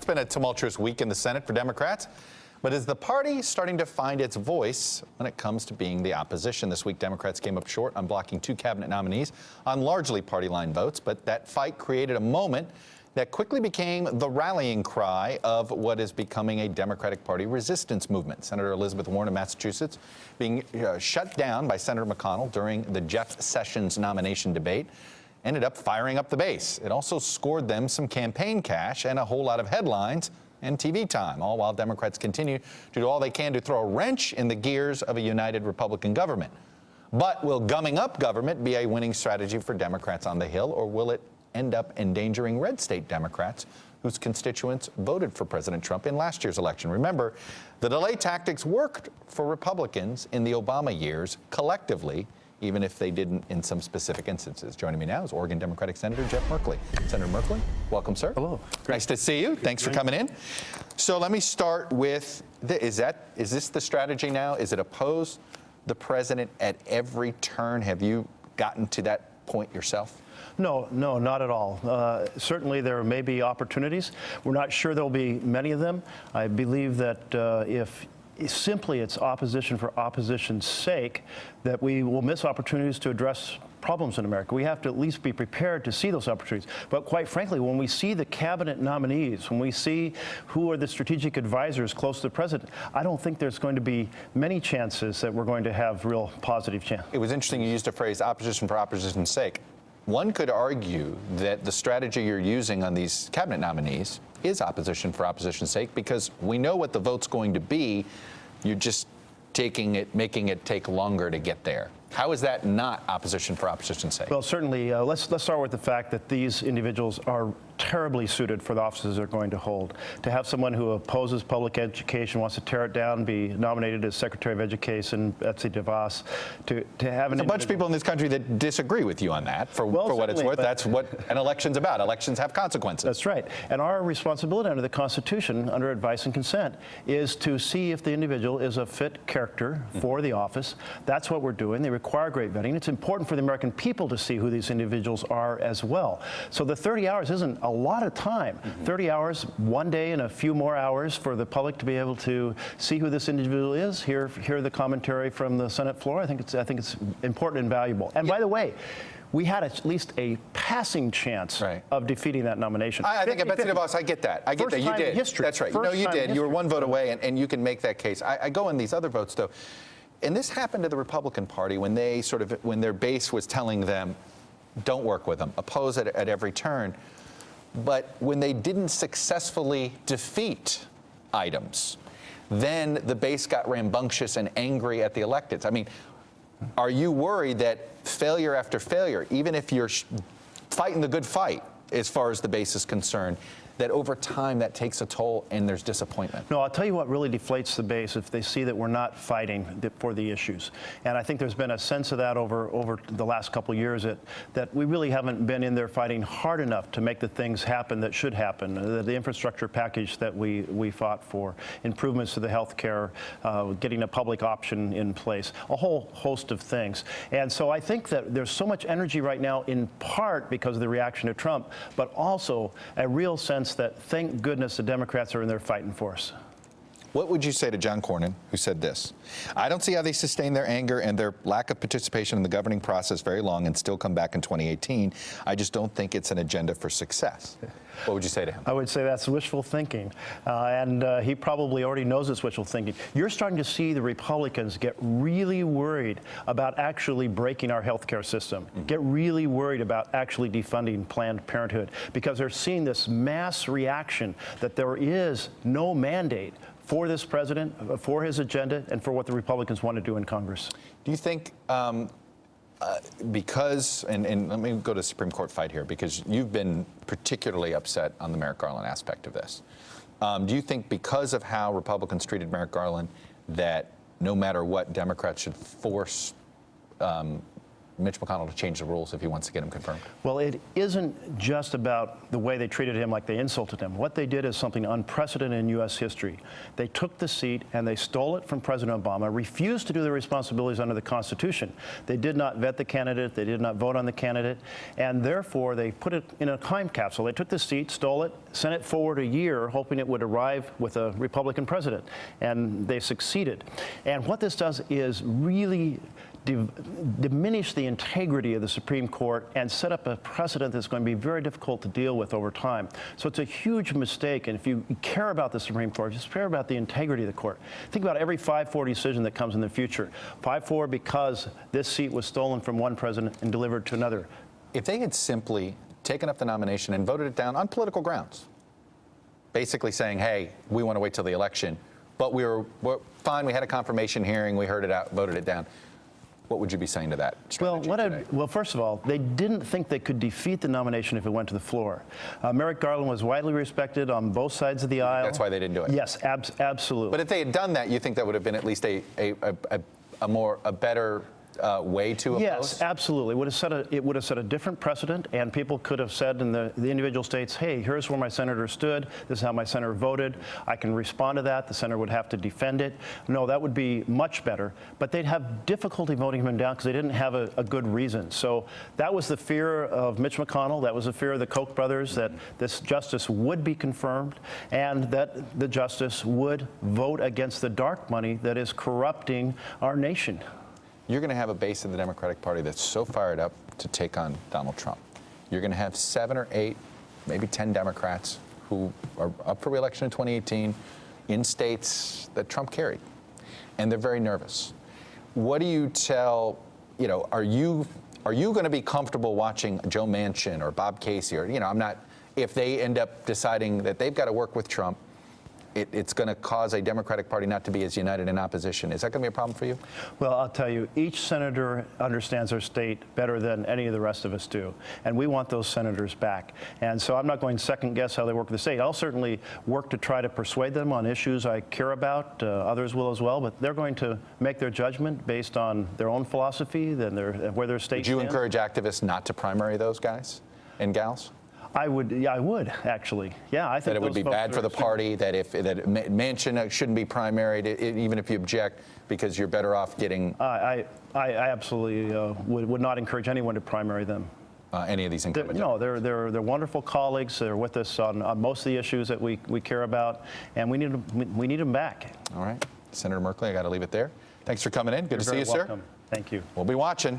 It's been a tumultuous week in the Senate for Democrats, but is the party starting to find its voice when it comes to being the opposition? This week, Democrats came up short on blocking two cabinet nominees on largely party line votes, but that fight created a moment that quickly became the rallying cry of what is becoming a Democratic Party resistance movement. Senator Elizabeth Warren of Massachusetts being shut down by Senator McConnell during the Jeff Sessions nomination debate ended up firing up the base. It also scored them some campaign cash and a whole lot of headlines and TV time, all while Democrats continue to do all they can to throw a wrench in the gears of a united Republican government. But will gumming up government be a winning strategy for Democrats on the Hill, or will it end up endangering red state Democrats whose constituents voted for President Trump in last year's election? Remember, the delay tactics worked for Republicans in the Obama years collectively, even if they didn't in some specific instances. Joining me now is Oregon Democratic Senator Jeff Merkley. Senator Merkley, welcome, sir. Hello. Nice to see you. Thanks for coming in. So let me start with, is this the strategy now? Is it oppose the president at every turn? Have you gotten to that point yourself? No, not at all. Certainly there may be opportunities. We're not sure there'll be many of them. I believe that if simply it's opposition for opposition's sake, that we will miss opportunities to address problems in America. We have to at least be prepared to see those opportunities. But quite frankly, when we see the cabinet nominees, when we see who are the strategic advisors close to the president, I don't think there's going to be many chances that we're going to have real positive chance. It was interesting you used the phrase opposition for opposition's sake. One could argue that the strategy you're using on these cabinet nominees is opposition for opposition's sake, because we know what the vote's going to be. You're just making it take longer to get there. How is that not opposition for opposition's sake? Well, certainly, let's start with the fact that these individuals are terribly suited for the offices they're going to hold. To have someone who opposes public education, wants to tear it down, be nominated as Secretary of Education, Betsy DeVos, to have a bunch of people in this country that disagree with you on that, for what it's worth. That's what an election's about. Elections have consequences. That's right. And our responsibility under the Constitution, under advice and consent, is to see if the individual is a fit character for the office. That's what we're doing. They require great vetting. It's important for the American people to see who these individuals are as well. So the 30 hours isn't a lot of time. 30 hours, one day and a few more hours for the public to be able to see who this individual is, hear the commentary from the Senate floor. I think it's important and valuable. And by the way, we had at least a passing chance of defeating that nomination. I think at Betsy DeVos, I get that. I get that. You did. History. That's right. You did. You were one vote away, and you can make that case. I go in these other votes, though. And this happened to the Republican Party when when their base was telling them, don't work with them, oppose it at every turn. But when they didn't successfully defeat items, then the base got rambunctious and angry at the electeds. I mean, are you worried that failure after failure, even if you're fighting the good fight as far as the base is concerned, that over time that takes a toll and there's disappointment? No, I'll tell you what really deflates the base if they see that we're not fighting for the issues. And I think there's been a sense of that over the last couple of years that we really haven't been in there fighting hard enough to make the things happen that should happen. The infrastructure package that we fought for, improvements to the health care, getting a public option in place, a whole host of things. And so I think that there's so much energy right now, in part because of the reaction to Trump, but also a real sense that thank goodness the Democrats are in there fighting for us. What would you say to John Cornyn, who said this? I don't see how they sustain their anger and their lack of participation in the governing process very long and still come back in 2018. I just don't think it's an agenda for success. What would you say to him? I would say that's wishful thinking. And he probably already knows it's wishful thinking. You're starting to see the Republicans get really worried about actually breaking our health care system, get really worried about actually defunding Planned Parenthood, because they're seeing this mass reaction that there is no mandate for this president, for his agenda, and for what the Republicans want to do in Congress. Do you think because, and let me go to the Supreme Court fight here, because you've been particularly upset on the Merrick Garland aspect of this. Do you think because of how Republicans treated Merrick Garland that no matter what, Democrats should force Mitch McConnell to change the rules if he wants to get him confirmed? Well, it isn't just about the way they treated him, like they insulted him. What they did is something unprecedented in U.S. history. They took the seat and they stole it from President Obama, refused to do their responsibilities under the Constitution. They did not vet the candidate. They did not vote on the candidate. And therefore, they put it in a time capsule. They took the seat, stole it, sent it forward a year, hoping it would arrive with a Republican president. And they succeeded. And what this does is really diminish the integrity of the Supreme Court and set up a precedent that's going to be very difficult to deal with over time. So it's a huge mistake. And if you care about the Supreme Court, just care about the integrity of the court. Think about every 5-4 decision that comes in the future. 5-4 because this seat was stolen from one president and delivered to another. If they had simply taken up the nomination and voted it down on political grounds, basically saying, hey, we want to wait till the election, but we're fine, we had a confirmation hearing, we heard it out, voted it down. What would you be saying to that strategy today? Well, first of all, they didn't think they could defeat the nomination if it went to the floor. Merrick Garland was widely respected on both sides of the aisle. That's why they didn't do it? Yes, absolutely. But if they had done that, you think that would have been at least a better way to oppose? Yes, absolutely. It would have set a different precedent, and people could have said in the individual states, hey, here's where my senator stood. This is how my senator voted. I can respond to that. The senator would have to defend it. No, that would be much better. But they'd have difficulty voting him down because they didn't have a good reason. So that was the fear of Mitch McConnell. That was the fear of the Koch brothers, that this justice would be confirmed and that the justice would vote against the dark money that is corrupting our nation. You're going to have a base of the Democratic Party that's so fired up to take on Donald Trump. You're going to have 7 or 8, maybe 10 Democrats who are up for re-election in 2018 in states that Trump carried, and they're very nervous. What do you tell, are you going to be comfortable watching Joe Manchin or Bob Casey or, if they end up deciding that they've got to work with Trump, it's going to cause a Democratic Party not to be as united in opposition. Is that going to be a problem for you? Well, I'll tell you, each senator understands their state better than any of the rest of us do. And we want those senators back. And so I'm not going to second guess how they work with the state. I'll certainly work to try to persuade them on issues I care about. Others will as well. But they're going to make their judgment based on their own philosophy, where their state stands. Would you stands. encourage activists not to primary those guys and gals? I would actually. Yeah, I think that it would be bad for the party, that Manchin shouldn't be primaried, even if you object, because you're better off getting. I absolutely would not encourage anyone to primary them. Any of these incumbents? No, they're wonderful colleagues. They're with us on most of the issues that we care about, and we need them back. All right, Senator Merkley, I got to leave it there. Thanks for coming in. Good to see you, welcome. sir. Thank you. We'll be watching.